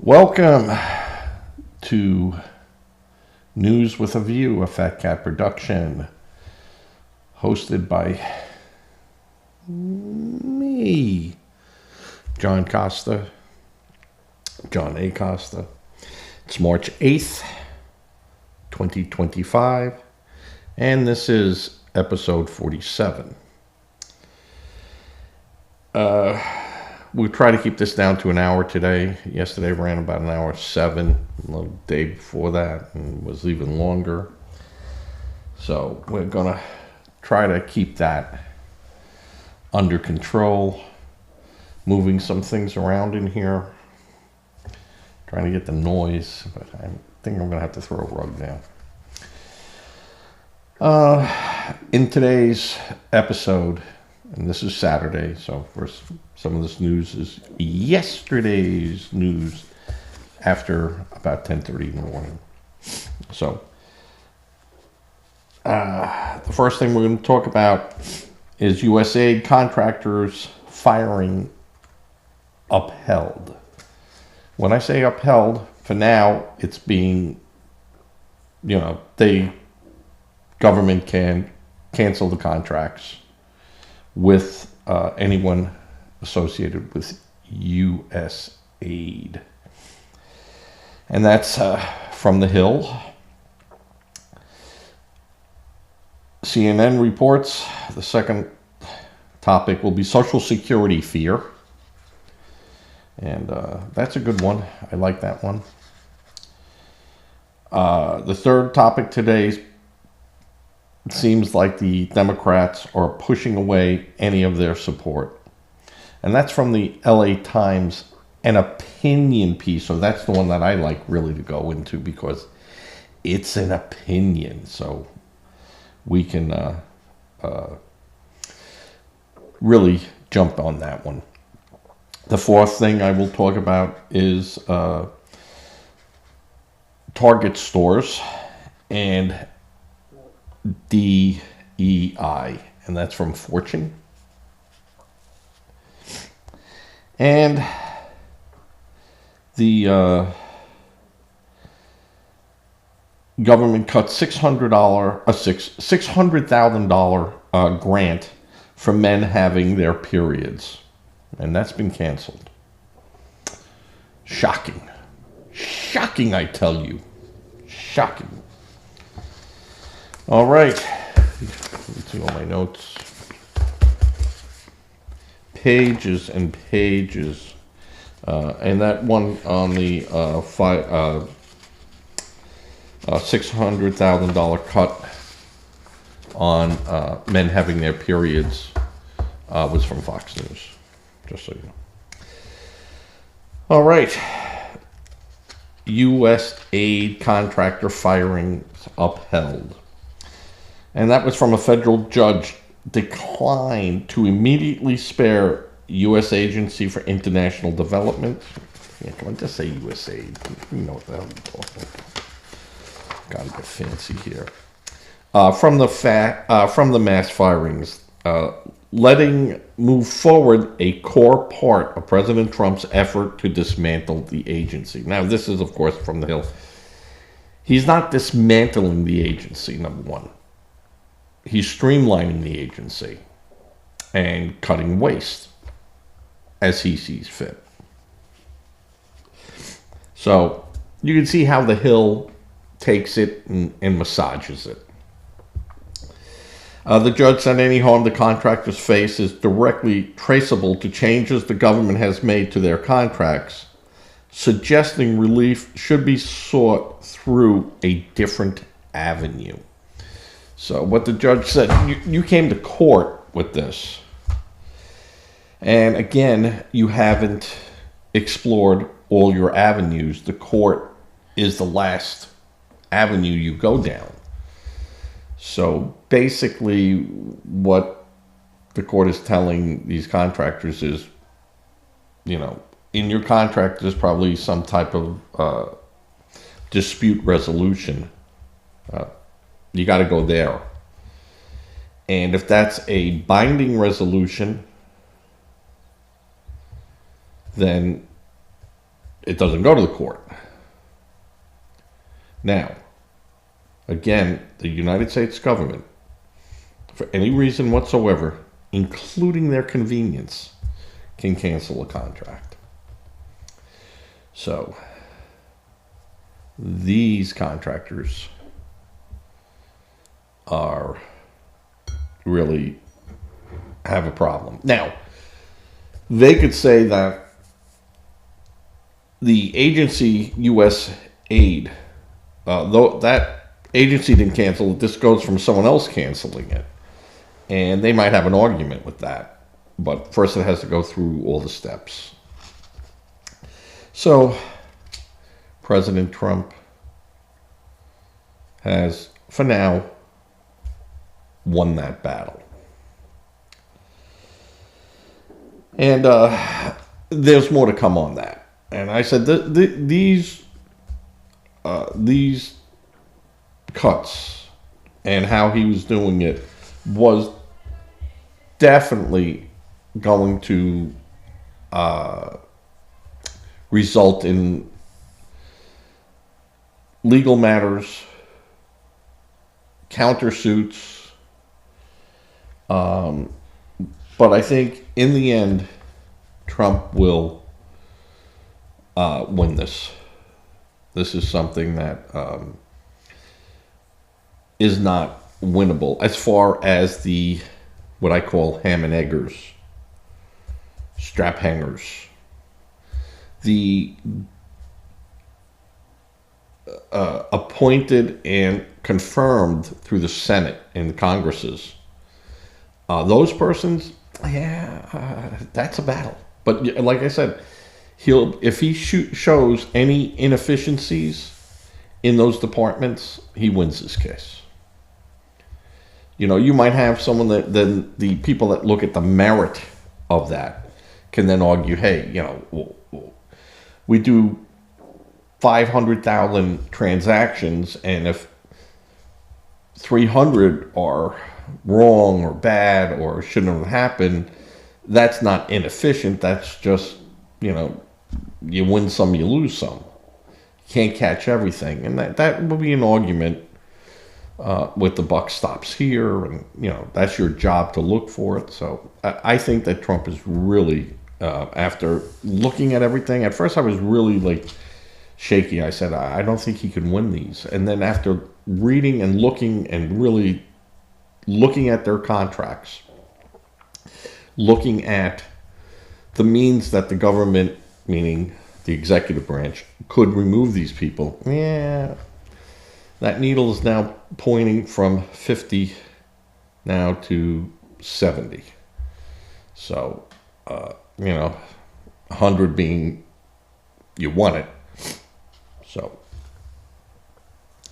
Welcome to News with a View, a Fat Cat production, hosted by me, John A. Costa. It's March 8th, 2025, and this is episode 47. We'll try to keep this down to an hour today. Yesterday ran about an hour 7. The day before that and was even longer. So we're going to try to keep that under control. Moving some things around in here. Trying to get the noise, but I think I'm going to have to throw a rug down. In today's episode, and this is Saturday, so first, some of this news is yesterday's news after about 10:30 in the morning. So, the first thing we're going to talk about is USAID contractors firing upheld. When I say upheld, for now, it's being, government can cancel the contracts with anyone associated with USAID. And that's from the Hill. CNN reports the second topic will be Social Security fear. And that's a good one. I like that one. The third topic today, it seems like the Democrats are pushing away any of their support. And that's from the LA Times, an opinion piece. So that's the one that I like really to go into because it's an opinion. So we can really jump on that one. The fourth thing I will talk about is Target stores and DEI, and that's from Fortune. And the government cut $600,000 grant for men having their periods, and that's been canceled. Shocking, I tell you, shocking. All right, let's see all my notes. Pages and pages. And that one on the $600,000 cut on men having their periods was from Fox News, just so you know. All right. USAID contractor firings upheld. And that was from a federal judge declined to immediately spare U.S. Agency for International Development. Yeah, come on, just say USAID. You know what the hell I'm talking about. Gotta get fancy here. From the mass firings, letting move forward a core part of President Trump's effort to dismantle the agency. Now, this is, of course, from the Hill. He's not dismantling the agency, number one. He's streamlining the agency and cutting waste as he sees fit. So you can see how the Hill takes it and massages it. The judge said any harm the contractors face is directly traceable to changes the government has made to their contracts, suggesting relief should be sought through a different avenue. So what the judge said, you came to court with this. And again, you haven't explored all your avenues. The court is the last avenue you go down. So basically what the court is telling these contractors is, in your contract there's probably some type of dispute resolution. You got to go there. And if that's a binding resolution, then it doesn't go to the court. Now, again, the United States government, for any reason whatsoever, including their convenience, can cancel a contract. So, these contractors are really have a problem. Now, they could say that the agency USAID, though that agency didn't cancel it, this goes from someone else canceling it. And they might have an argument with that. But first it has to go through all the steps. So, President Trump has, for now, won that battle. And there's more to come on that. And I said these cuts and how he was doing it was definitely going to result in legal matters, countersuits. But I think in the end, Trump will win this. This is something that is not winnable as far as the what I call ham and eggers, strap hangers. The appointed and confirmed through the Senate and the Congresses, those persons, that's a battle. But like I said, if he shows any inefficiencies in those departments, he wins this case. You know, you might have someone that then the people that look at the merit of that can then argue, hey, you know, we do 500,000 transactions, and if 300 are wrong or bad or shouldn't have happened, that's not inefficient. That's just, you know, you win some, you lose some. You can't catch everything. And that will be an argument with the buck stops here. And, you know, that's your job to look for it. So I think that Trump is really, after looking at everything, at first I was really like shaky. I said, I don't think he can win these. And then after reading and looking and really looking at their contracts, looking at the means that the government, meaning the executive branch, could remove these people, that needle is now pointing from 50 now to 70. So, you know, 100 being you want it. So,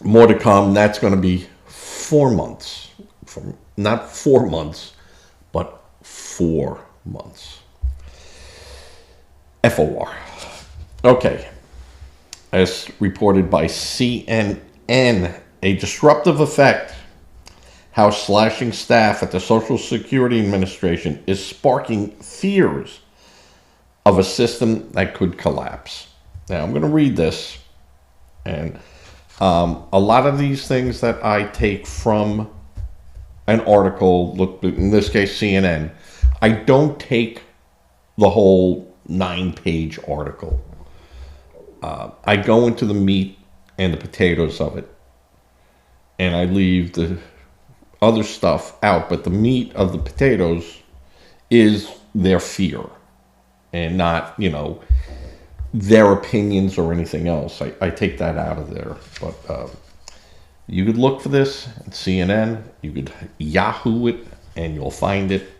more to come. That's going to be 4 months. Not 4 months, but 4 months. FOR. Okay. As reported by CNN, a disruptive effect, how slashing staff at the Social Security Administration is sparking fears of a system that could collapse. Now, I'm going to read this, and a lot of these things that I take from an article, look, in this case CNN, I don't take the whole 9-page article. I go into the meat and the potatoes of it, and I leave the other stuff out, but the meat of the potatoes is their fear and not, you know, their opinions or anything else. I take that out of there. But you could look for this at CNN, you could Yahoo it, and you'll find it.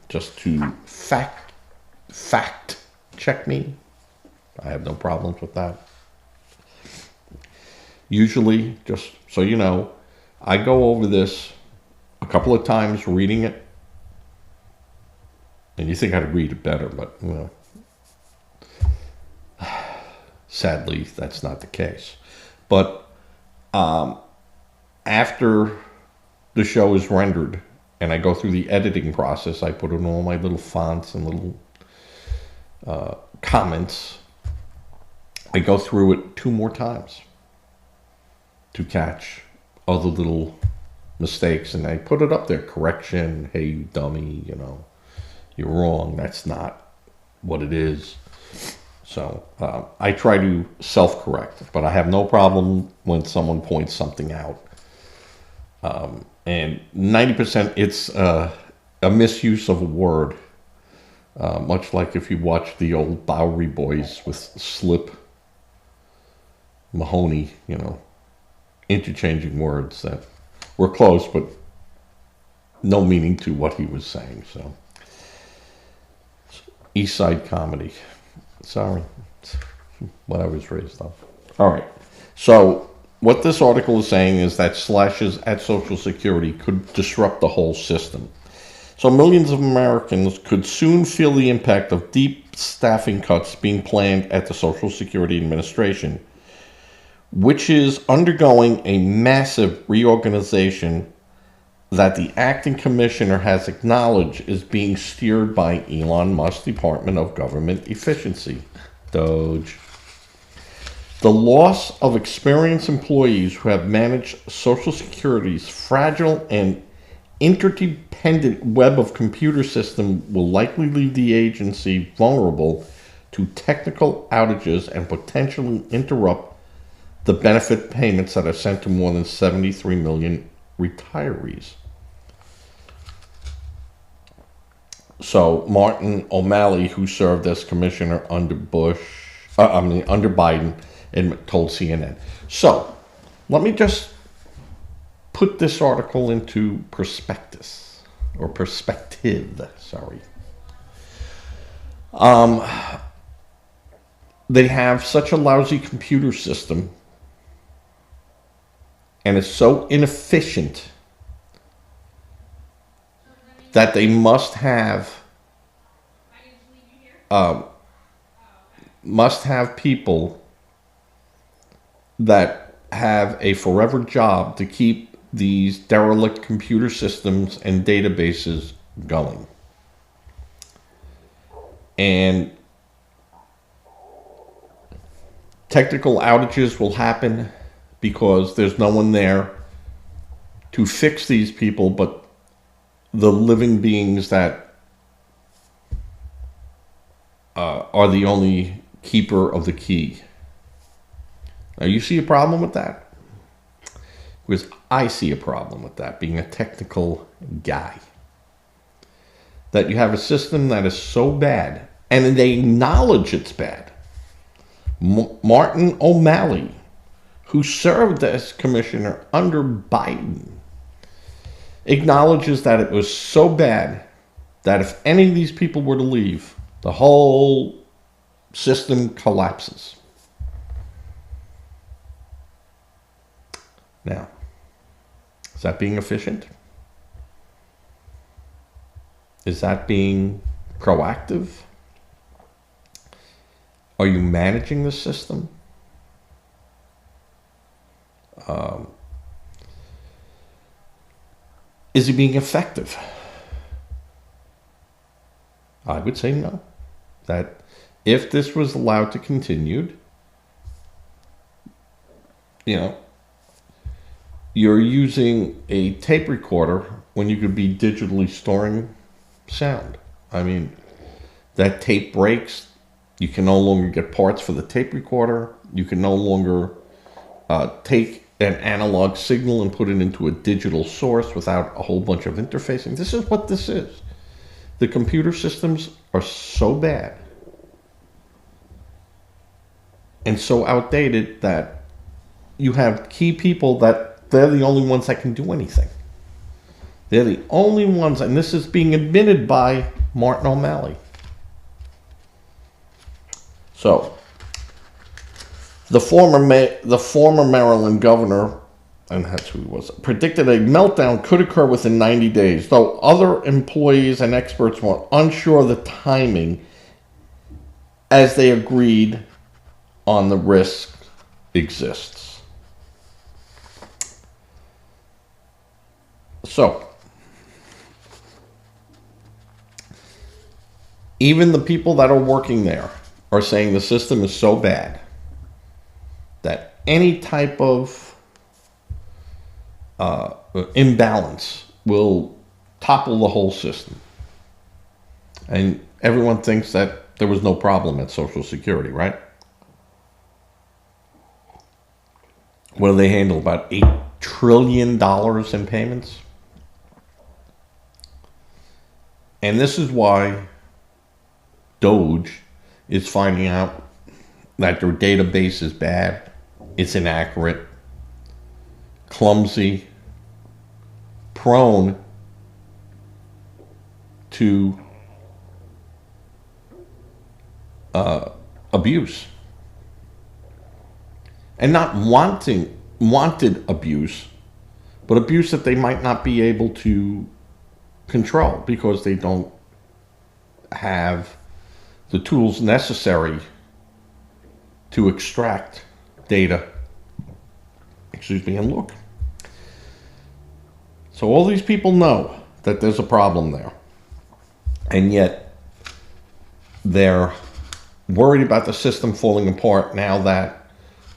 Just to fact check me. I have no problems with that. Usually, just so you know, I go over this a couple of times reading it. And you think I'd read it better, but, you know, sadly, that's not the case. But after the show is rendered and I go through the editing process, I put in all my little fonts and little comments. I go through it 2 more times to catch other little mistakes, and I put it up there. Correction, hey, you dummy, you're wrong. That's not what it is. So I try to self-correct, but I have no problem when someone points something out. And 90% it's a misuse of a word. Much like if you watch the old Bowery Boys with Slip, Mahoney, interchanging words that were close, but no meaning to what he was saying. So, East Side comedy. Sorry, what I was raised on. All right. So, what this article is saying is that slashes at Social Security could disrupt the whole system. So millions of Americans could soon feel the impact of deep staffing cuts being planned at the Social Security Administration, which is undergoing a massive reorganization that the acting commissioner has acknowledged is being steered by Elon Musk's Department of Government Efficiency, DOGE. The loss of experienced employees who have managed Social Security's fragile and interdependent web of computer system will likely leave the agency vulnerable to technical outages and potentially interrupt the benefit payments that are sent to more than 73 million retirees. So Martin O'Malley, who served as commissioner under under Biden, and told CNN. So let me just put this article into perspective. Sorry. They have such a lousy computer system, and it's so inefficient that they must have people that have a forever job to keep these derelict computer systems and databases going. And technical outages will happen because there's no one there to fix these people but the living beings that are the only keeper of the key. Now, you see a problem with that? Because I see a problem with that, being a technical guy. That you have a system that is so bad, and they acknowledge it's bad. Martin O'Malley, who served as commissioner under Biden, acknowledges that it was so bad that if any of these people were to leave, the whole system collapses. Now, is that being efficient? Is that being proactive? Are you managing the system? Is it being effective? I would say no. That if this was allowed to continue, you're using a tape recorder when you could be digitally storing sound. I mean, that tape breaks. You can no longer get parts for the tape recorder. You can no longer take an analog signal and put it into a digital source without a whole bunch of interfacing. This is what this is. The computer systems are so bad and so outdated that you have key people that they're the only ones that can do anything. They're the only ones, and this is being admitted by Martin O'Malley. So, the former Maryland governor, and that's who he was, predicted a meltdown could occur within 90 days, though other employees and experts were unsure of the timing as they agreed on the risk exists. So, even the people that are working there are saying the system is so bad any type of imbalance will topple the whole system. And everyone thinks that there was no problem at Social Security, right? What do they handle? About $8 trillion in payments? And this is why Doge is finding out that their database is bad, it's inaccurate, clumsy, prone to abuse. And not wanted abuse, but abuse that they might not be able to control because they don't have the tools necessary to extract data, and look. So all these people know that there's a problem there, and yet they're worried about the system falling apart now that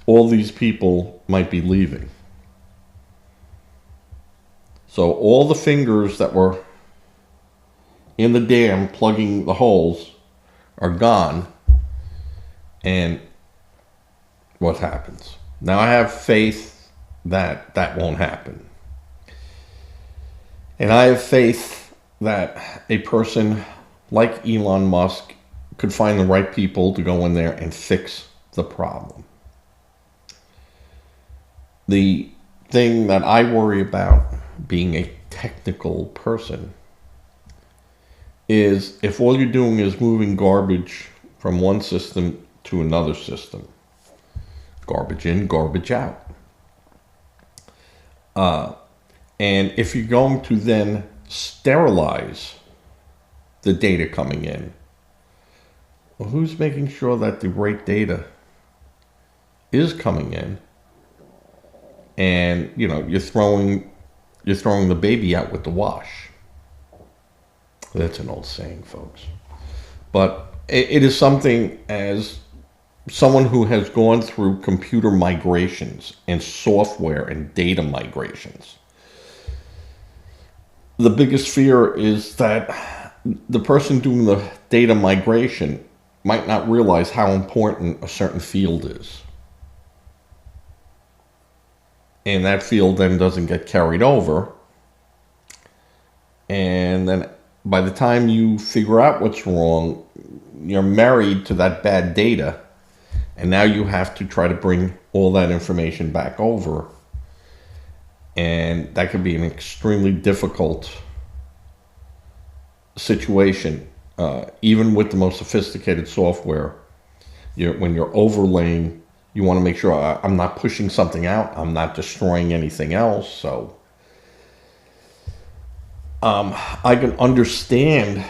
all these people might be leaving. So all the fingers that were in the dam plugging the holes are gone. And what happens? Now I have faith that that won't happen. And I have faith that a person like Elon Musk could find the right people to go in there and fix the problem. The thing that I worry about, being a technical person, is if all you're doing is moving garbage from one system to another system. Garbage in, garbage out. And if you're going to then sterilize the data coming in, well, who's making sure that the right data is coming in? And you're throwing the baby out with the wash. That's an old saying, folks. But it is something, as someone who has gone through computer migrations and software and data migrations, the biggest fear is that the person doing the data migration might not realize how important a certain field is. And that field then doesn't get carried over. And then by the time you figure out what's wrong, you're married to that bad data. And now you have to try to bring all that information back over. And that could be an extremely difficult situation, even with the most sophisticated software. When you're overlaying, you want to make sure I'm not pushing something out, I'm not destroying anything else. So I can understand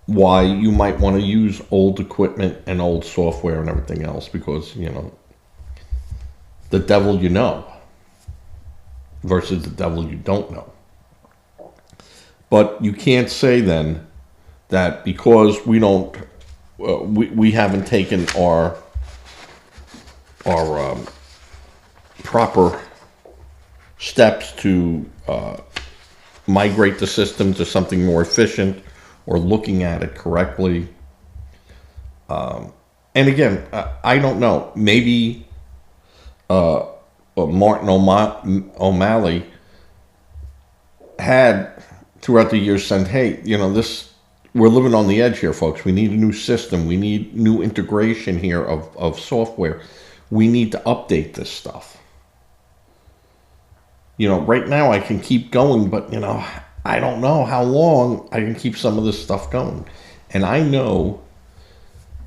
why you might want to use old equipment and old software and everything else, because the devil you know versus the devil you don't know. But you can't say then that because we don't, we haven't taken our proper steps to migrate the system to something more efficient or looking at it correctly. And again, I don't know. Maybe Martin O'Malley had throughout the years said, hey, we're living on the edge here, folks. We need a new system. We need new integration here of software. We need to update this stuff. Right now I can keep going, but, I don't know how long I can keep some of this stuff going. And I know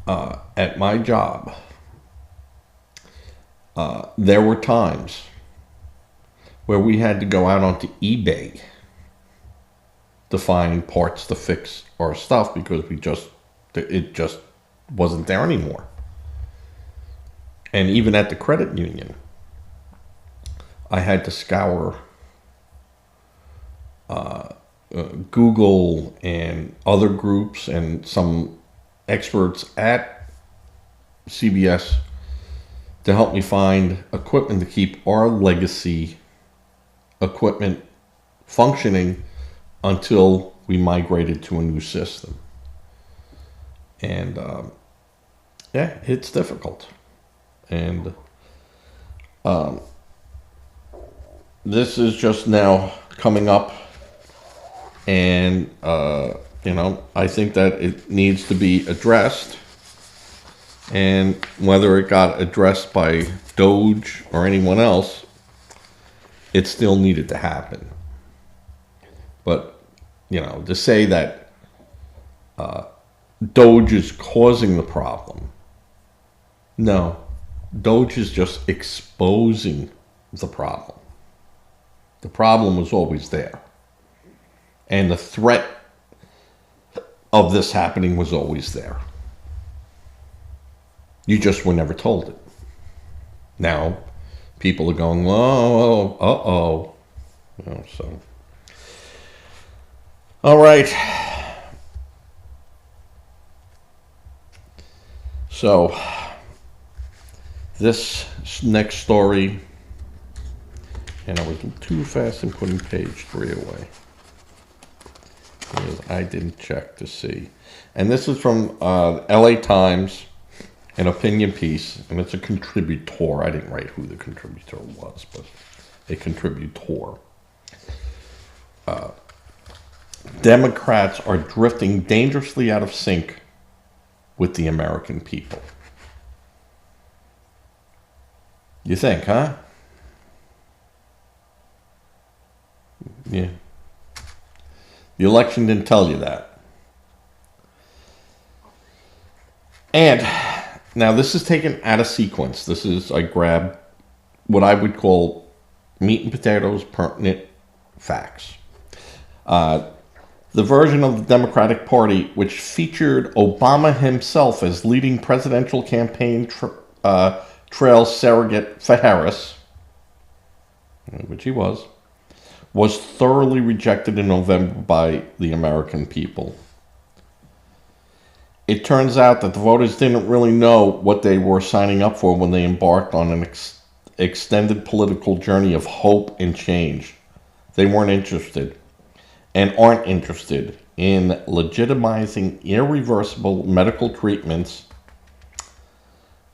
at my job, there were times where we had to go out onto eBay to find parts to fix our stuff because it just wasn't there anymore. And even at the credit union, I had to scour Google and other groups and some experts at CBS to help me find equipment to keep our legacy equipment functioning until we migrated to a new system. And yeah, it's difficult. And this is just now coming up. And, I think that it needs to be addressed. And whether it got addressed by Doge or anyone else, it still needed to happen. But, to say that Doge is causing the problem, no. Doge is just exposing the problem. The problem was always there. And the threat of this happening was always there. You just were never told it. Now, people are going, whoa, uh-oh. So, all right. So, this next story, and I was too fast in putting page 3 away. I didn't check to see. And this is from LA Times, an opinion piece, and it's a contributor. I didn't write who the contributor was, but a contributor. Democrats are drifting dangerously out of sync with the American people. You think, huh? Yeah. The election didn't tell you that. And now this is taken out of sequence. I grabbed what I would call meat and potatoes, pertinent facts. The version of the Democratic Party, which featured Obama himself as leading presidential campaign trail surrogate for Harris, which he was thoroughly rejected in November by the American people. It turns out that the voters didn't really know what they were signing up for when they embarked on an extended political journey of hope and change. They weren't interested and aren't interested in legitimizing irreversible medical treatments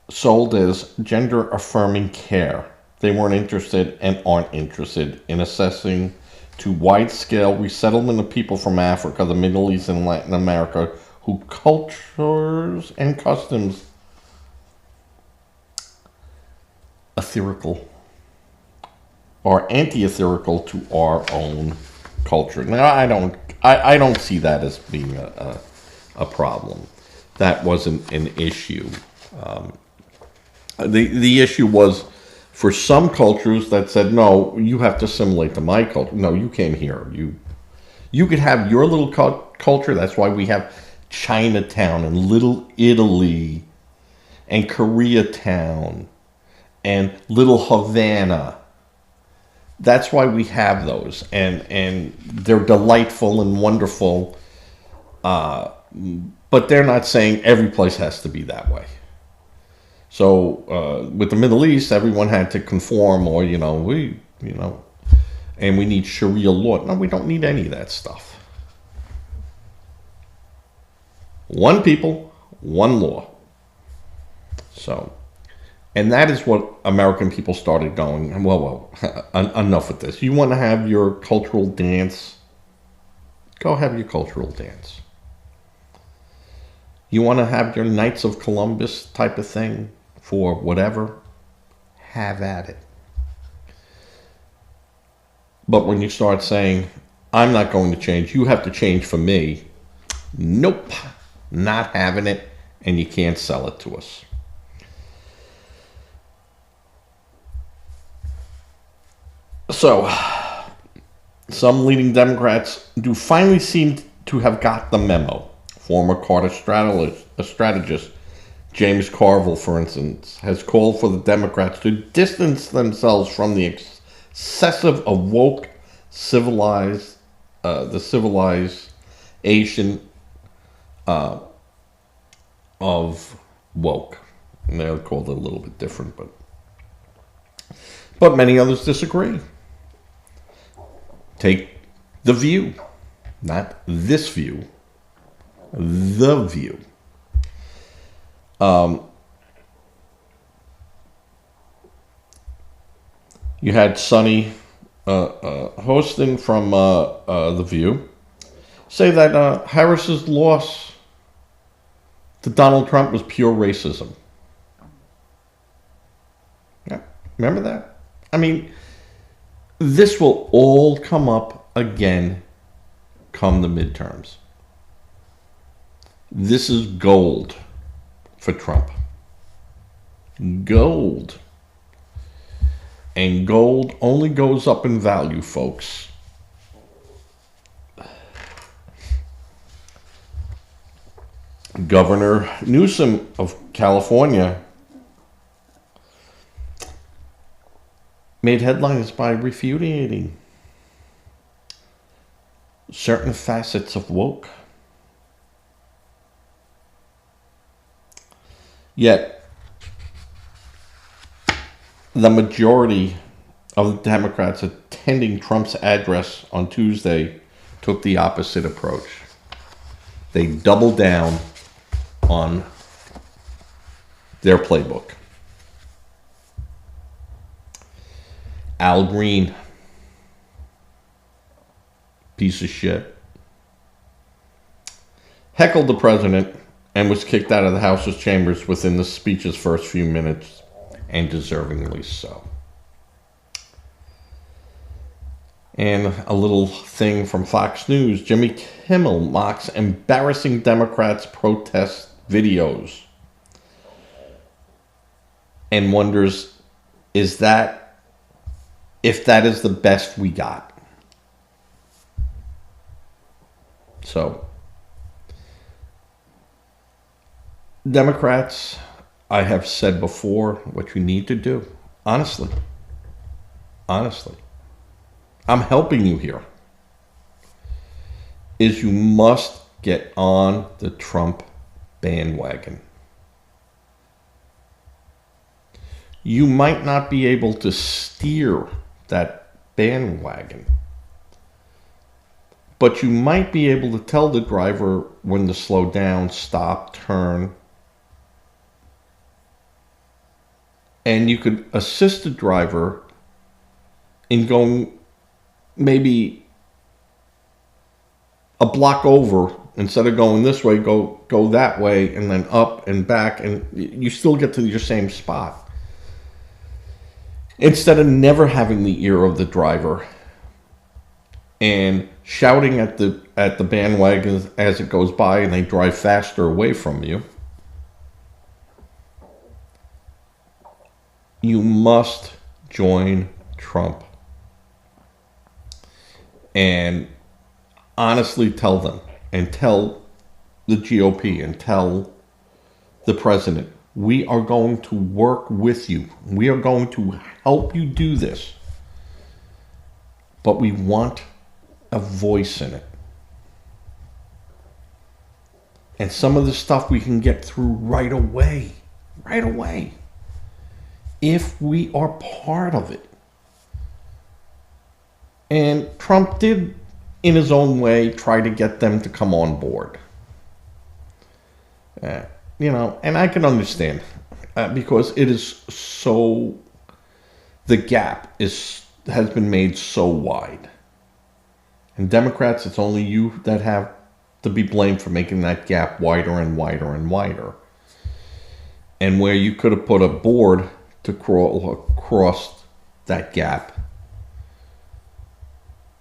sold as gender-affirming care. They weren't interested and aren't interested in assessing to wide-scale resettlement of people from Africa, the Middle East, and Latin America whose cultures and customs etherical or anti-etherical to our own culture. Now, I don't see that as being a problem. That wasn't an issue. The issue was for some cultures that said, no, you have to assimilate to my culture. No, you came here. You could have your little culture. That's why we have Chinatown and Little Italy and Koreatown and Little Havana. That's why we have those. And they're delightful and wonderful. But they're not saying every place has to be that way. So with the Middle East, everyone had to conform, or and we need Sharia law. No, we don't need any of that stuff. One people, one law. So, and that is what American people started going. Well, enough with this. You want to have your cultural dance? Go have your cultural dance. You want to have your Knights of Columbus type of thing for whatever? Have at it. But when you start saying, I'm not going to change, you have to change for me. Nope, not having it, and you can't sell it to us. So, some leading Democrats do finally seem to have got the memo. Former Carter strategist James Carville, for instance, has called for the Democrats to distance themselves from the excessive of woke, civilization of woke. And they're called it a little bit different, but many others disagree. Take The View, not this view, The View. You had Sonny Hostin from The View say that Harris's loss to Donald Trump was pure racism. Yeah, remember that? I mean, this will all come up again come the midterms. This is gold for Trump. Gold. And gold only goes up in value, folks. Governor Newsom of California made headlines by refuting certain facets of woke. Yet, the majority of the Democrats attending Trump's address on Tuesday took the opposite approach. They doubled down on their playbook. Al Green, piece of shit, heckled the president and was kicked out of the House's chambers within the speech's first few minutes, and deservingly so. And a little thing from Fox News, Jimmy Kimmel mocks embarrassing Democrats' protest videos and wonders, if that is the best we got. So, Democrats, I have said before what you need to do. Honestly, I'm helping you here. Is you must get on the Trump bandwagon. You might not be able to steer that bandwagon, but you might be able to tell the driver when to slow down, stop, turn. And you could assist the driver in going maybe a block over. Instead of going this way, go that way, and then up and back, and you still get to your same spot. Instead of never having the ear of the driver and shouting at the bandwagon as it goes by and they drive faster away from you, you must join Trump and honestly tell them, and tell the GOP, and tell the president, we are going to work with you. We are going to help you do this. But we want a voice in it. And some of the stuff we can get through right away. Right away. If we are part of it. And Trump did, in his own way, try to get them to come on board. And I can understand. Because it is so... The gap has been made so wide. And Democrats, it's only you that have to be blamed for making that gap wider and wider and wider. And where you could have put a board to crawl across that gap,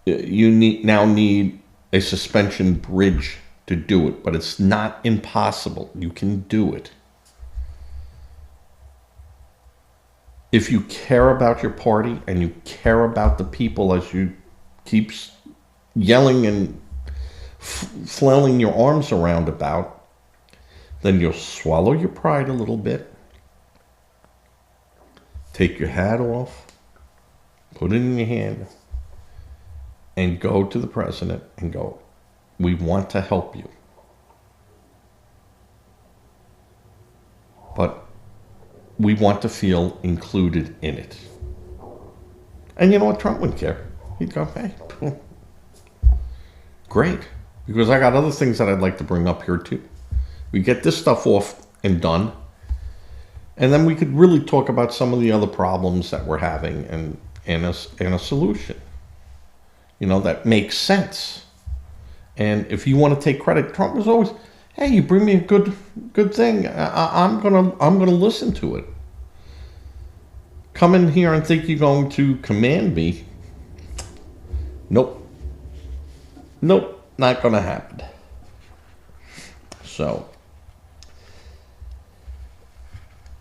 you now need a suspension bridge to do it. But it's not impossible. You can do it. If you care about your party and you care about the people as you keep yelling and flailing your arms around about, then you'll swallow your pride a little bit. Take your hat off, put it in your hand, and go to the president and go, we want to help you. But we want to feel included in it. And you know what? Trump wouldn't care. He'd go, hey, great. Because I got other things that I'd like to bring up here too. We get this stuff off and done. And then we could really talk about some of the other problems that we're having and a solution. You know, that makes sense. And if you want to take credit, Trump was always, hey, you bring me a good thing. I'm gonna listen to it. Come in here and think you're going to command me. Nope, not gonna happen. So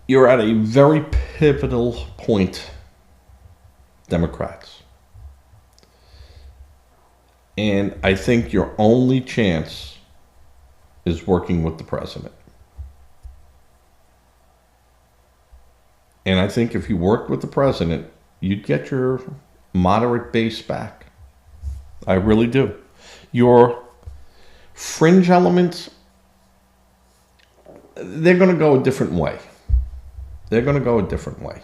you're at a very pivotal point, Democrats. And I think your only chance is working with the president. And I think if you worked with the president, you'd get your moderate base back. I really do. Your fringe elements, they're going to go a different way. They're going to go a different way.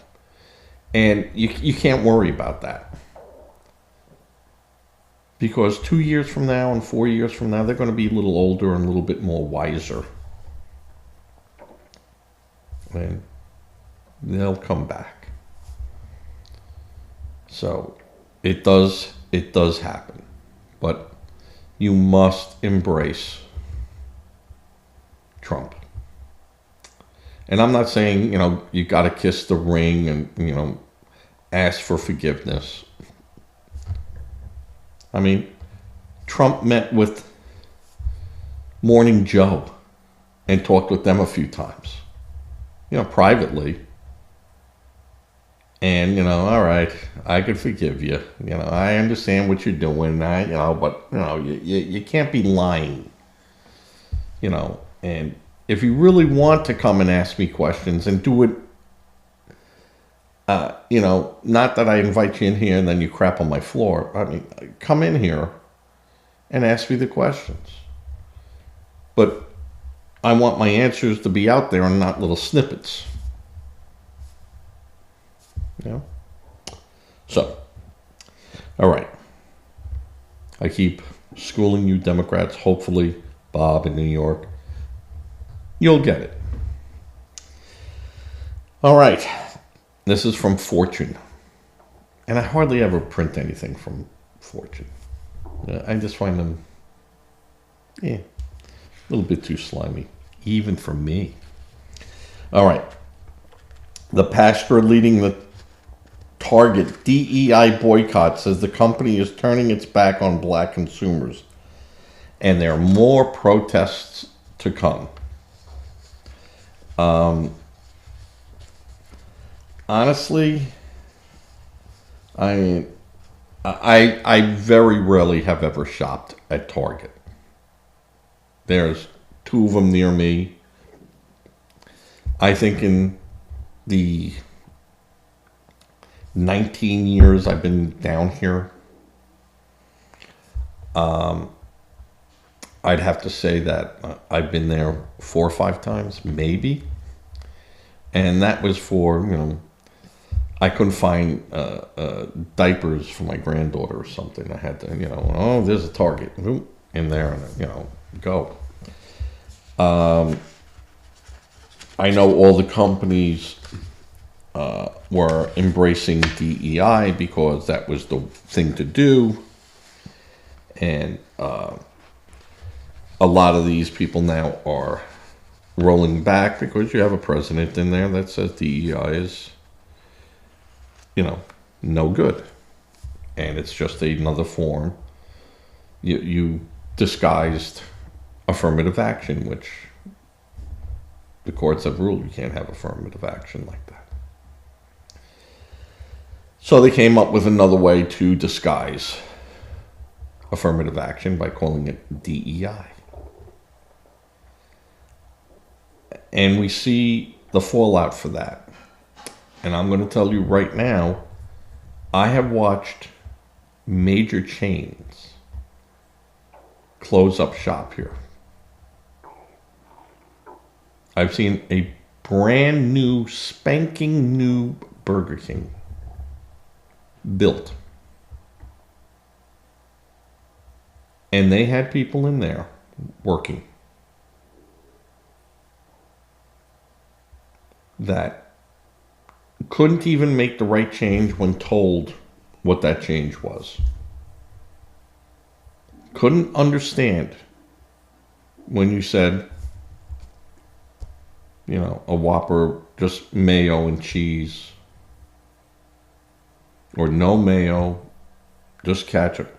And you can't worry about that. Because 2 years from now and 4 years from now, they're going to be a little older and a little bit more wiser. And they'll come back. So it does happen. But you must embrace Trump. And I'm not saying, you got to kiss the ring and, ask for forgiveness. I mean, Trump met with Morning Joe and talked with them a few times, privately. And, all right, I could forgive you. I understand what you're doing, but, you can't be lying, and if you really want to come and ask me questions and do it, not that I invite you in here and then you crap on my floor. I mean, come in here and ask me the questions. But I want my answers to be out there and not little snippets. So, all right. I keep schooling you Democrats. Hopefully, Bob in New York, you'll get it. All right. This is from Fortune. And I hardly ever print anything from Fortune. I just find them, a little bit too slimy, even for me. All right. The pastor leading the Target DEI boycott says the company is turning its back on black consumers. And there are more protests to come. Honestly, I very rarely have ever shopped at Target. There's 2 of them near me. I think in the 19 years I've been down here, I'd have to say that I've been there 4 or 5 times, maybe. And that was for, I couldn't find diapers for my granddaughter or something. I had to, there's a Target in there, and go. I know all the companies were embracing DEI because that was the thing to do, and a lot of these people now are rolling back because you have a president in there that says DEI is, no good. And it's just another form. You disguised affirmative action, which the courts have ruled you can't have affirmative action like that. So they came up with another way to disguise affirmative action by calling it DEI. And we see the fallout for that. And I'm going to tell you right now, I have watched major chains close up shop here. I've seen a brand new, spanking new Burger King built. And they had people in there working that couldn't even make the right change when told what that change was. Couldn't understand when you said, you know, a Whopper, just mayo and cheese, or no mayo, just ketchup.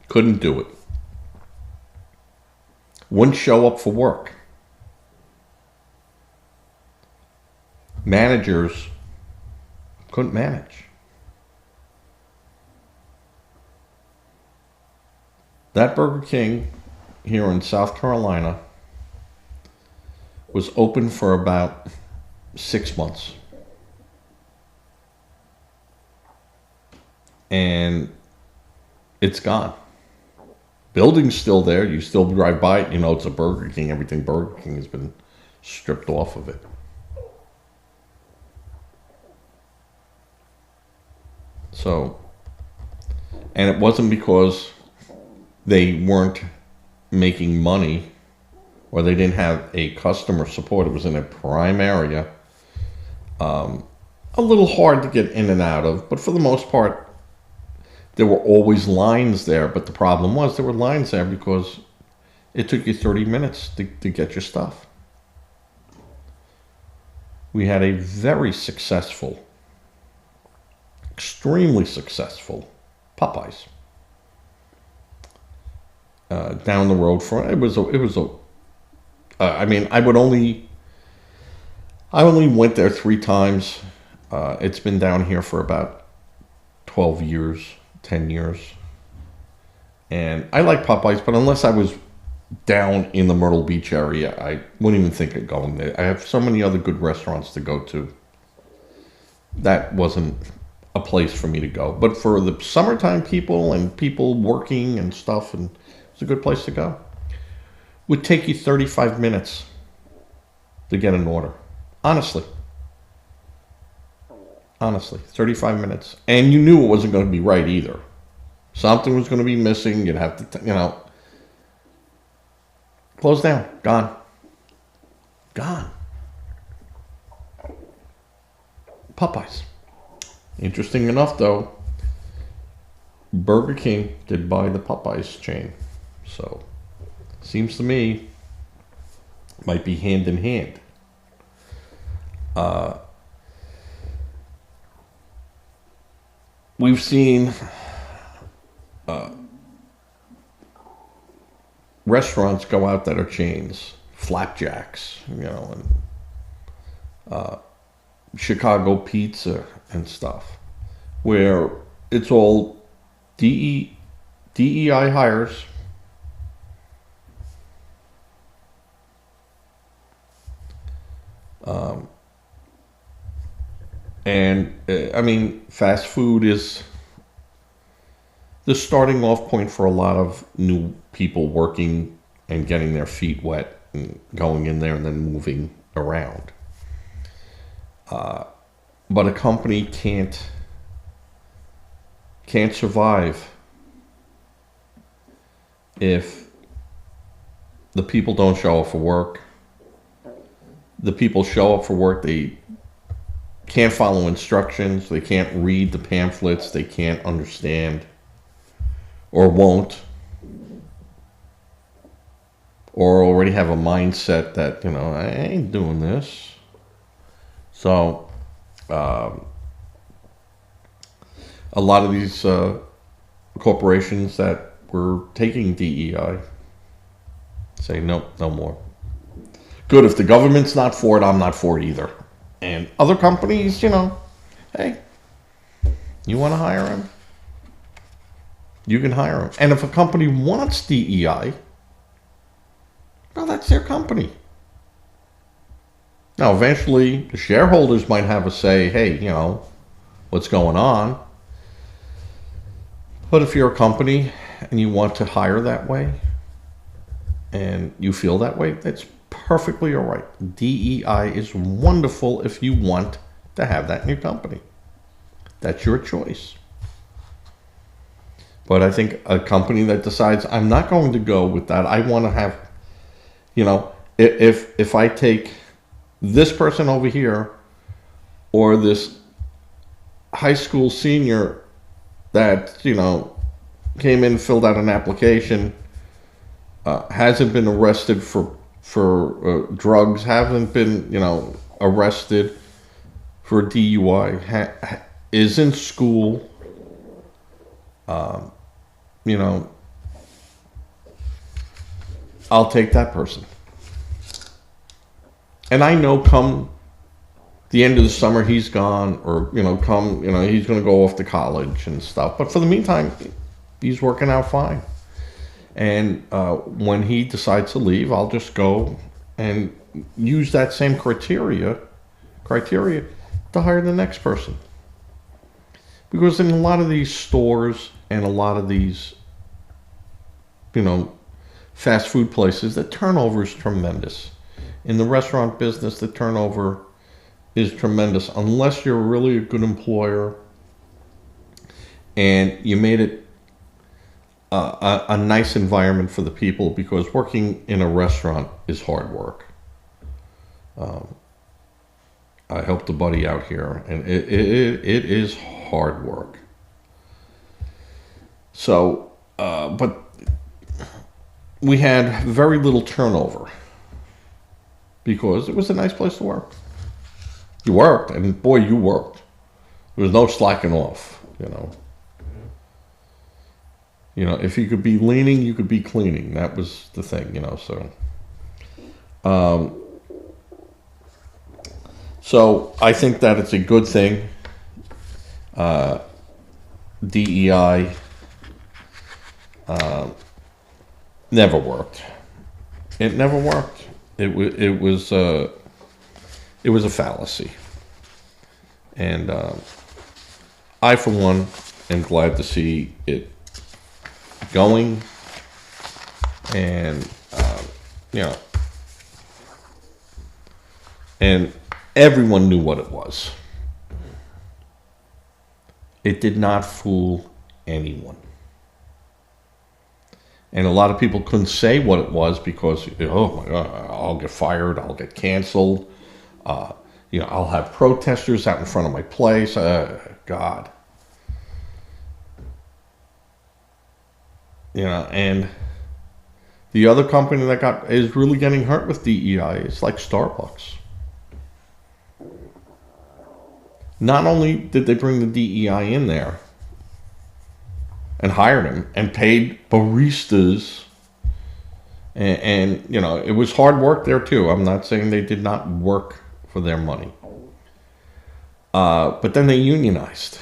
Couldn't do it. Wouldn't show up for work. Managers couldn't manage. That Burger King here in South Carolina was open for about 6 months. And it's gone. Building's still there. You still drive by it. You know, it's a Burger King. Everything Burger King has been stripped off of it. So, and it wasn't because they weren't making money or they didn't have a customer support. It was in a prime area. A little hard to get in and out of, but for the most part, there were always lines there. But the problem was there were lines there because it took you 30 minutes to get your stuff. We had a very successful, extremely successful Popeyes down the road from it. I mean, I only went there 3 times. It's been down here for about 12 years, 10 years. And I like Popeyes, but unless I was down in the Myrtle Beach area, I wouldn't even think of going there. I have so many other good restaurants to go to. That wasn't a place for me to go. But for the summertime people and people working and stuff, and it's a good place to go. Would take you 35 minutes to get an order. Honestly, 35 minutes. And you knew it wasn't going to be right either. Something was going to be missing. You'd have to, close down. Gone. Popeyes. Interesting enough, though, Burger King did buy the Popeyes chain. So, seems to me, might be hand in hand. We've seen restaurants go out that are chains, Flapjacks, and Chicago Pizza and stuff, where it's all DEI hires. I mean, fast food is the starting off point for a lot of new people working and getting their feet wet and going in there and then moving around. But a company can't survive if the people don't show up for work. The people show up for work, they can't follow instructions, they can't read the pamphlets, they can't understand, or won't, or already have a mindset that, I ain't doing this. So, a lot of these corporations that were taking DEI say, nope, no more. Good, if the government's not for it, I'm not for it either. And other companies, hey, you want to hire him? You can hire him. And if a company wants DEI, well, that's their company. Now, eventually, the shareholders might have a say, hey, what's going on? But if you're a company and you want to hire that way, and you feel that way, that's perfect. perfectly all right. DEI is wonderful if you want to have that in your company. That's your choice. But I think a company that decides, I'm not going to go with that, I want to have, you know, if I take this person over here or this high school senior that, you know, came in, filled out an application, hasn't been arrested for drugs, haven't been, you know, arrested for DUI, is in school, you know, I'll take that person. And I know come the end of the summer he's gone, or, you know, come, you know, he's going to go off to college and stuff. But for the meantime, he's working out fine. And when he decides to leave, I'll just go and use that same criteria to hire the next person. Because in a lot of these stores and a lot of these, you know, fast food places, the turnover is tremendous. In the restaurant business, the turnover is tremendous unless you're really a good employer and you made it a nice environment for the people, because working in a restaurant is hard work. I helped a buddy out here, and it is hard work. So, but we had very little turnover because it was a nice place to work. You worked, and boy, you worked. There was no slacking off, you know. You know, if you could be leaning, you could be cleaning. That was the thing, you know, so. So I think that it's a good thing. DEI never worked. It never worked. It was a fallacy. And I, for one, am glad to see it going, and you know, and everyone knew what it was. It did not fool anyone, and a lot of people couldn't say what it was because, oh my God, I'll get fired, I'll get canceled, you know, I'll have protesters out in front of my place. God. You know, and the other company that is really getting hurt with DEI is like Starbucks. Not only did they bring the DEI in there and hired them and paid baristas, and you know, it was hard work there too. I'm not saying they did not work for their money. But then they unionized.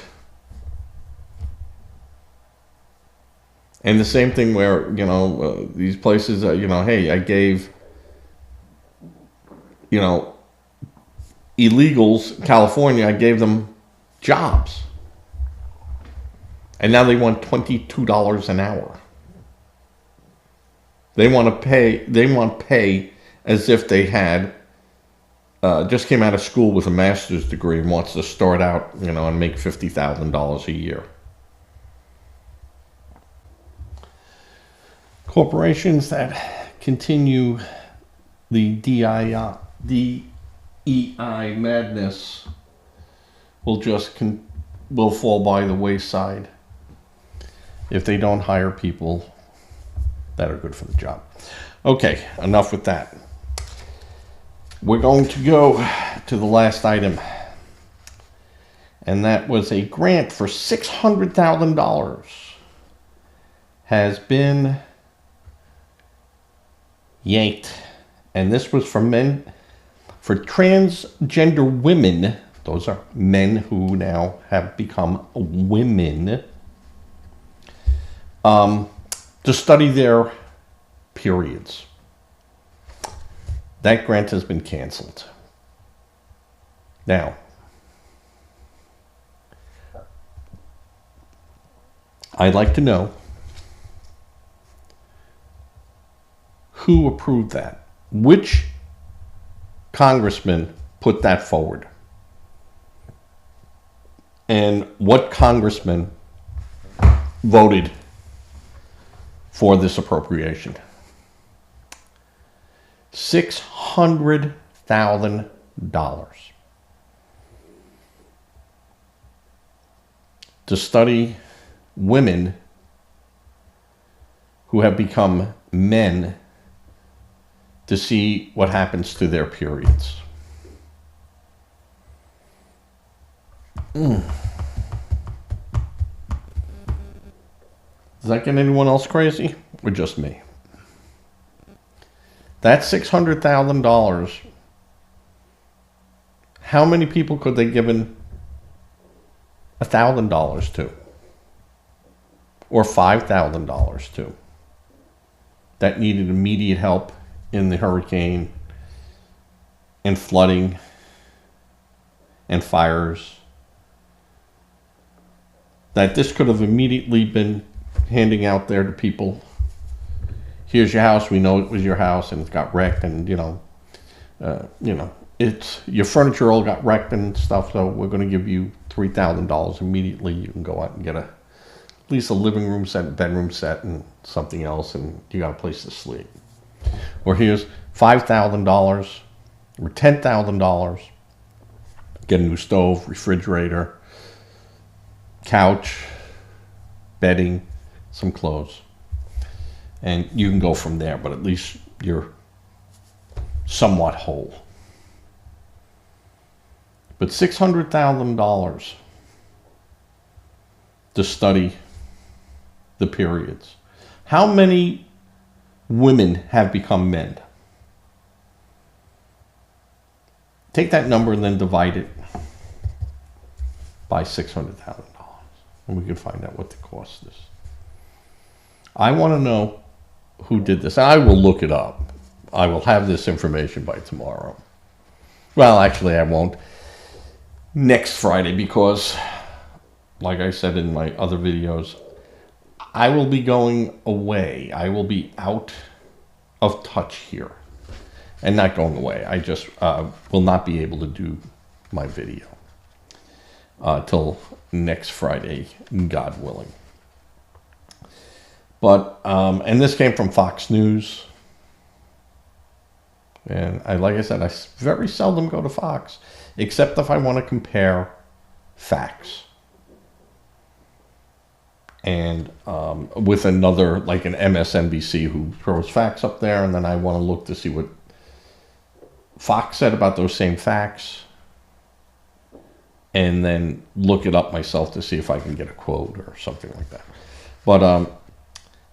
And the same thing where, you know, these places, you know, hey, I gave, you know, illegals, California, I gave them jobs. And now they want $22 an hour. They want pay as if they had just came out of school with a master's degree and wants to start out, you know, and make $50,000 a year. Corporations that continue the DEI madness will fall by the wayside if they don't hire people that are good for the job. Okay, enough with that. We're going to go to the last item, and that was a grant for $600,000 has been yanked, and this was for transgender women. Those are men who now have become women, to study their periods. That grant has been canceled. Now, I'd like to know who approved that. Which congressman put that forward? And what congressman voted for this appropriation? $600,000 to study women who have become men to see what happens to their periods. Does that get anyone else crazy? Or just me? That $600,000, how many people could they given $1,000 to? Or $5,000 to? That needed immediate help in the hurricane and flooding and fires. That this could have immediately been handing out there to people. Here's your house. We know it was your house and it got wrecked, and it's your furniture all got wrecked and stuff. So we're going to give you $3,000 immediately. You can go out and get at least a living room set, a bedroom set, and something else, and you got a place to sleep. Or here's $5,000 or $10,000. Get a new stove, refrigerator, couch, bedding, some clothes. And you can go from there, but at least you're somewhat whole. But $600,000 to study the periods. How many women have become men? Take that number and then divide it by $600,000. And we can find out what the cost is. I want to know who did this. I will look it up. I will have this information by tomorrow. Well, actually, I won't. Next Friday, because, like I said in my other videos, I will be going away. I will be out of touch here. And not going away. I just will not be able to do my video till next Friday, God willing. But, and this came from Fox News. And like I said, I very seldom go to Fox, except if I want to compare facts. And with another, like an MSNBC who throws facts up there, and then I want to look to see what Fox said about those same facts, and then look it up myself to see if I can get a quote or something like that. But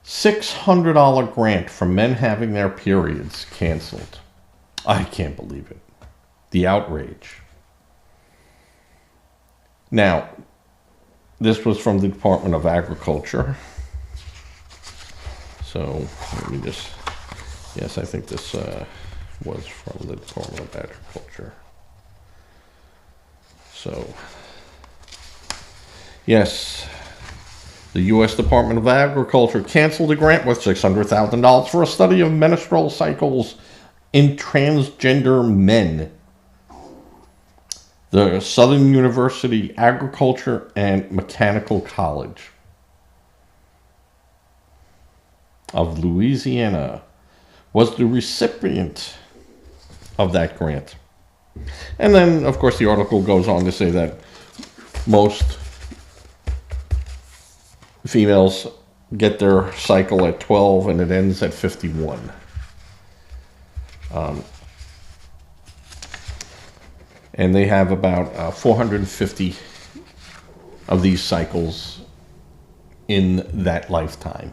$600 grant for men having their periods canceled. I can't believe it. The outrage. Now, this was from the Department of Agriculture. So, let me just... Yes, I think this was from the Department of Agriculture. So, yes, the U.S. Department of Agriculture canceled a grant worth $600,000 for a study of menstrual cycles in transgender men. The Southern University Agriculture and Mechanical College of Louisiana was the recipient of that grant. And then, of course, the article goes on to say that most females get their cycle at 12 and it ends at 51. And they have about 450 of these cycles in that lifetime.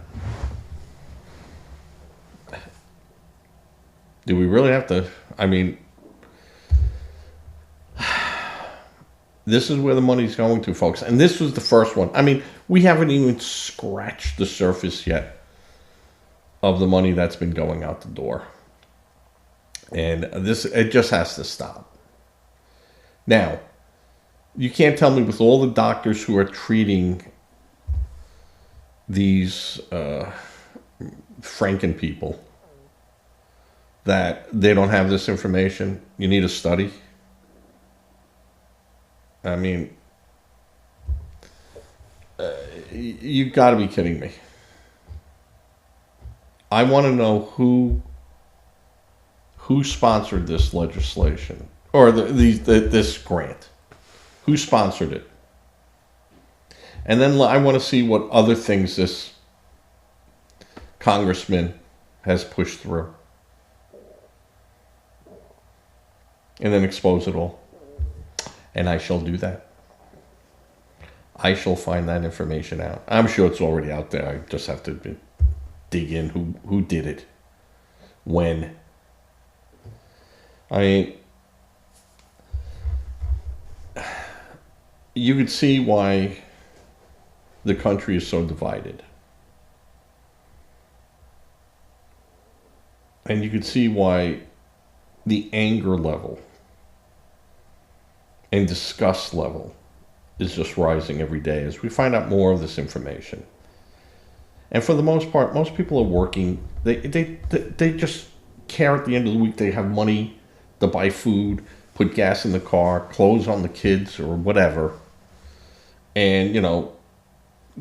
Do we really have to? I mean, this is where the money's going to, folks. And this was the first one. I mean, we haven't even scratched the surface yet of the money that's been going out the door. And it just has to stop. Now, you can't tell me with all the doctors who are treating these Franken people that they don't have this information? You need a study? I mean, you got to be kidding me. I want to know who sponsored this legislation or this grant. Who sponsored it? And then I want to see what other things this congressman has pushed through. And then expose it all. And I shall do that. I shall find that information out. I'm sure it's already out there. I just have to dig in who did it. When. I mean, you could see why the country is so divided. And you could see why the anger level and disgust level is just rising every day as we find out more of this information. And for the most part, most people are working. They just care at the end of the week. They have money to buy food, put gas in the car, clothes on the kids or whatever, and,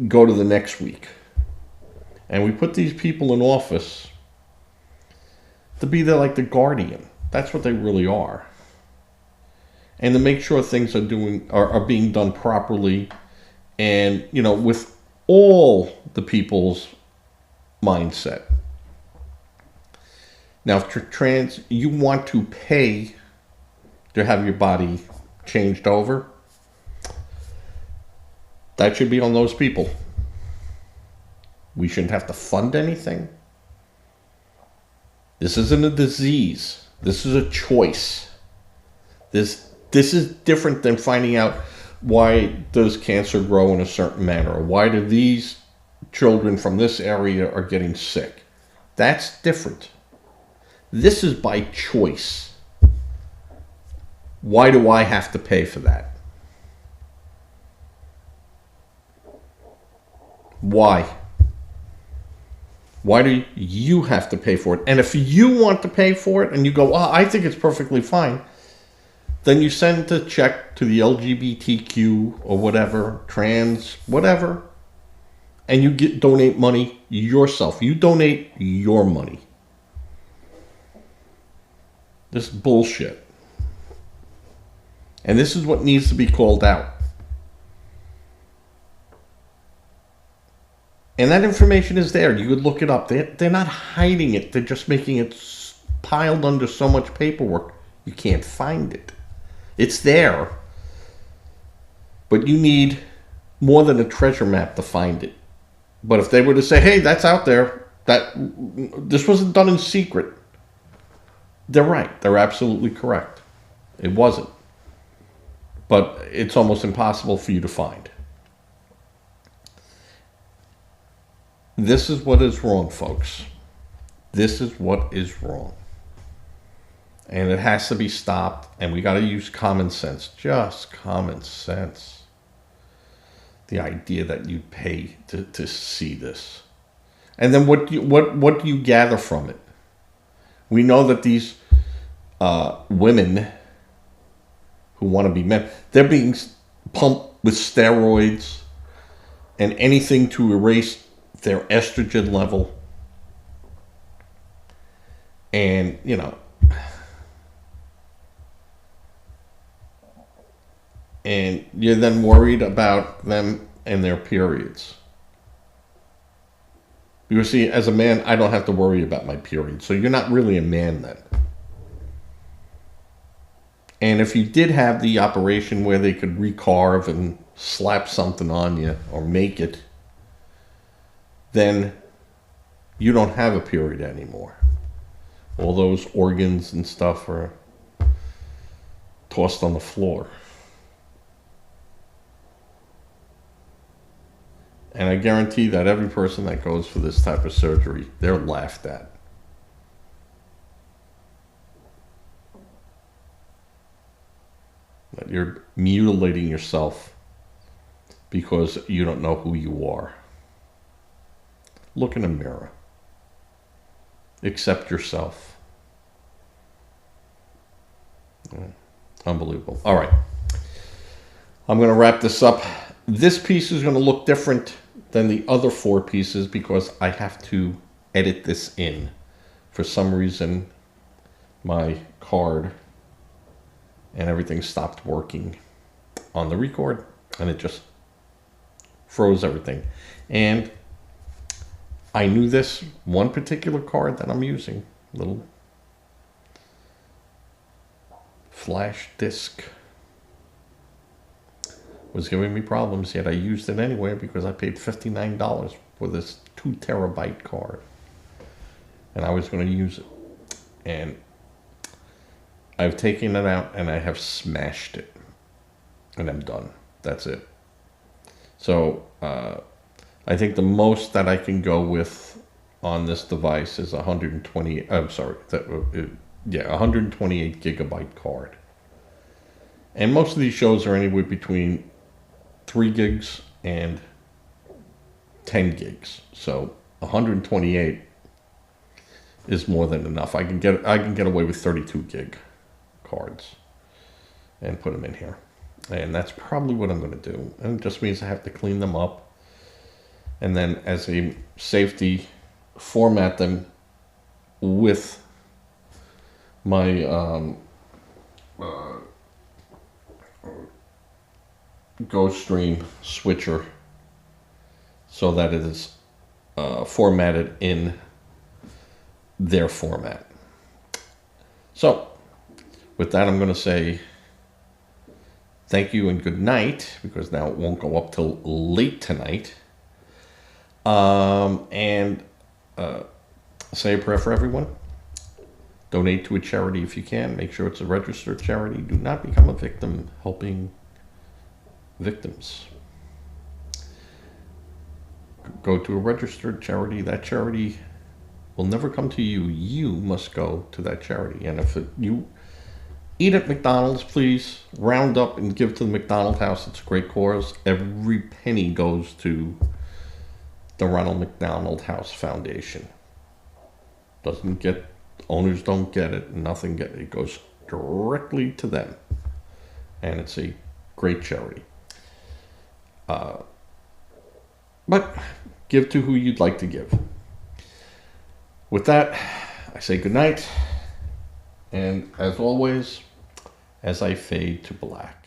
go to the next week. And we put these people in office to be there like the guardian. That's what they really are. And to make sure things are being done properly and, with all the people's mindset. Now, if you want to pay to have your body changed over, that should be on those people. We shouldn't have to fund anything. This isn't a disease. This is a choice. This is different than finding out why does cancer grow in a certain manner, or why do these children from this area are getting sick. That's different. This is by choice. Why do I have to pay for that? Why? Why do you have to pay for it? And if you want to pay for it and you go, I think it's perfectly fine, then you send the check to the LGBTQ or whatever, trans, whatever, and you donate money yourself. You donate your money. This is bullshit. And this is what needs to be called out. And that information is there. You could look it up. They're not hiding it. They're just making it piled under so much paperwork. You can't find it. It's there. But you need more than a treasure map to find it. But if they were to say, hey, that's out there, this wasn't done in secret, they're right. They're absolutely correct. It wasn't. But it's almost impossible for you to find. This is what is wrong, folks. This is what is wrong. And it has to be stopped, and we got to use common sense. Just common sense. The idea that you pay to see this. And then what do you gather from it? We know that these women who want to be men, they're being pumped with steroids and anything to erase their estrogen level. And, and you're then worried about them and their periods. You see, as a man, I don't have to worry about my period. So you're not really a man then. And if you did have the operation where they could recarve and slap something on you or make it, then you don't have a period anymore. All those organs and stuff are tossed on the floor. And I guarantee that every person that goes for this type of surgery, they're laughed at. That you're mutilating yourself because you don't know who you are. Look in a mirror. Accept yourself. Unbelievable. All right. I'm going to wrap this up. This piece is going to look different than the other 4 pieces because I have to edit this in. For some reason, my card and everything stopped working on the record, and it just froze everything. And I knew this one particular card that I'm using, little flash disk, was giving me problems, yet I used it anyway because I paid $59 for this 2 terabyte card. And I was going to use it. And I've taken it out and I have smashed it. And I'm done. That's it. So I think the most that I can go with on this device is 128 gigabyte card. And most of these shows are anywhere between 3 gigs and 10 gigs. So 128 is more than enough. I can get away with 32 gig cards and put them in here. And that's probably what I'm going to do. And it just means I have to clean them up. And then as a safety, format them with my GoStream switcher so that it is formatted in their format. So with that, I'm going to say thank you and good night, because now it won't go up till late tonight. And say a prayer for everyone. Donate to a charity if you can. Make sure it's a registered charity. Do not become a victim helping victims. Go to a registered charity. That charity will never come to you. You must go to that charity. And if you eat at McDonald's, please round up and give to the McDonald's house. It's a great cause. Every penny goes to the Ronald McDonald House Foundation. Owners don't get it. Nothing get it. It goes directly to them. And it's a great charity. But give to who you'd like to give. With that, I say good night. And as always, as I fade to black.